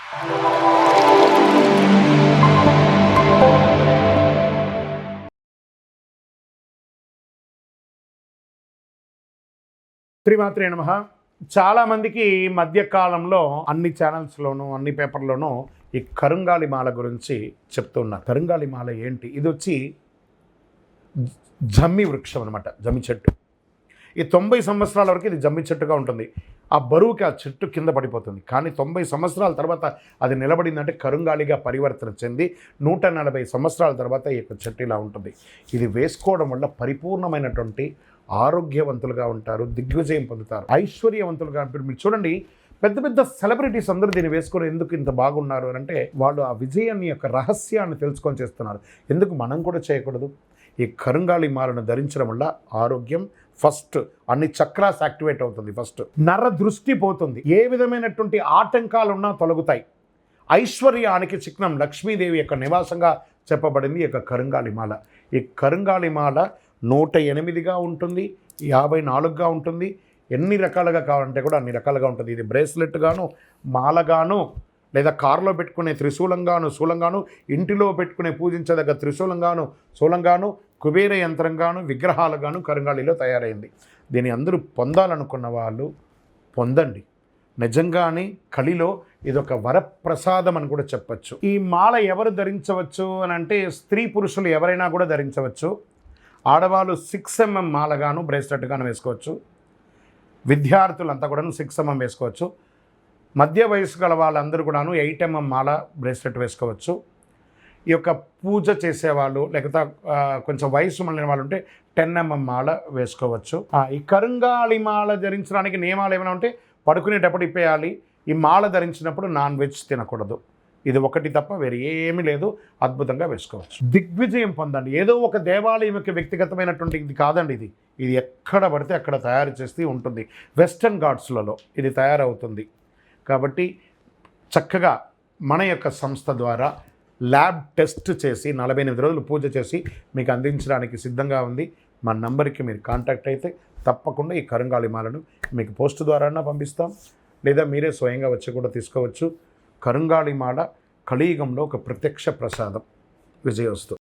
శ్రీమాత్రే నమః. చాలామందికి మధ్యకాలంలో అన్ని ఛానల్స్లోనూ అన్ని పేపర్లోనూ ఈ కరుంగాలి మాల గురించి చెప్తున్నారు. కరుంగాలి మాల ఏంటి? ఇది వచ్చి జమ్మి వృక్షం అనమాట, జమ్మి చెట్టు. ఈ 90 సంవత్సరాల వరకు ఇది జమ్మి చెట్టుగా ఉంటుంది. ఆ బరువుకి ఆ చెట్టు కింద పడిపోతుంది. కానీ 90 సంవత్సరాల తర్వాత అది నిలబడిందంటే కరుంగాలిగా పరివర్తన చెంది 140 సంవత్సరాల తర్వాత ఈ యొక్క చెట్టు ఇలా ఉంటుంది. ఇది వేసుకోవడం వల్ల పరిపూర్ణమైనటువంటి ఆరోగ్యవంతులుగా ఉంటారు, దిగ్విజయం పొందుతారు, ఐశ్వర్యవంతులుగా ఉంటారు. మీరు చూడండి, పెద్ద పెద్ద సెలబ్రిటీస్ అందరూ దీన్ని వేసుకొని ఎందుకు ఇంత బాగున్నారు అని అంటే వాళ్ళు ఆ విజయాన్ని యొక్క రహస్యాన్ని తెలుసుకొని చేస్తున్నారు. ఎందుకు మనం కూడా చేయకూడదు? ఈ కరుంగాలి మాలను ధరించడం వల్ల ఆరోగ్యం ఫస్ట్, అన్ని చక్రాస్ యాక్టివేట్ అవుతుంది. ఫస్ట్ నర దృష్టి పోతుంది, ఏ విధమైనటువంటి ఆటంకాలు ఉన్నా తొలగుతాయి. ఐశ్వర్యానికి చిహ్నం లక్ష్మీదేవి యొక్క నివాసంగా చెప్పబడింది ఈ యొక్క కరుంగాలి మాల. ఈ కరుంగాలి మాల 108గా ఉంటుంది, 54గా ఉంటుంది. ఎన్ని రకాలుగా కావాలంటే కూడా అన్ని రకాలుగా ఉంటుంది. ఇది బ్రేస్లెట్ గాను, మాలగాను, లేదా కారులో పెట్టుకునే త్రిశూలంగాను, శూలంగాను, ఇంటిలో పెట్టుకునే పూజించదగ్గ త్రిశూలంగాను, శూలంగాను, కుబేర యంత్రంగాను, విగ్రహాలుగాను కరుంగాలిలో తయారైంది. దీన్ని అందరూ పొందాలనుకున్న వాళ్ళు పొందండి. నిజంగానే కలిలో ఇదొక వరప్రసాదం అని కూడా చెప్పచ్చు. ఈ మాల ఎవరు ధరించవచ్చు అని అంటే స్త్రీ పురుషులు ఎవరైనా కూడా ధరించవచ్చు. ఆడవాళ్ళు 6mm మాలగాను బ్రేస్లెట్గాను వేసుకోవచ్చు. విద్యార్థులంతా కూడా 6mm వేసుకోవచ్చు. మధ్య వయసు గల వాళ్ళందరూ కూడాను 8mm మాల బ్రేస్లెట్ వేసుకోవచ్చు. ఈ యొక్క పూజ చేసేవాళ్ళు లేకపోతే కొంచెం వయసు మళ్ళిన వాళ్ళు ఉంటే 10mm మాల వేసుకోవచ్చు. ఈ కరుంగాలి మాల ధరించడానికి నియమాలు ఏమైనా ఉంటే పడుకునేటప్పుడు ఇప్పేయాలి. ఈ మాల ధరించినప్పుడు నాన్ వెజ్ తినకూడదు. ఇది ఒకటి తప్ప వేరే ఏమీ లేదు. అద్భుతంగా వేసుకోవచ్చు, దిగ్విజయం పొందండి. ఏదో ఒక దేవాలయం యొక్క వ్యక్తిగతమైనటువంటి ఇది కాదండి. ఇది ఎక్కడ పడితే అక్కడ తయారు చేస్తూ ఉంటుంది. వెస్టర్న్ ఘాట్స్లలో ఇది తయారవుతుంది. కాబట్టి చక్కగా మన యొక్క సంస్థ ద్వారా ల్యాబ్ టెస్ట్ చేసి 48 రోజులు పూజ చేసి మీకు అందించడానికి సిద్ధంగా ఉంది. మా నంబర్కి మీరు కాంటాక్ట్ అయితే తప్పకుండా ఈ కరుంగాలి మాలను మీకు పోస్ట్ ద్వారా పంపిస్తాం, లేదా మీరే స్వయంగా వచ్చి కూడా తీసుకోవచ్చు. కరుంగాలి మాల కలియుగంలో ఒక ప్రత్యక్ష ప్రసాదం. విజయోస్తు.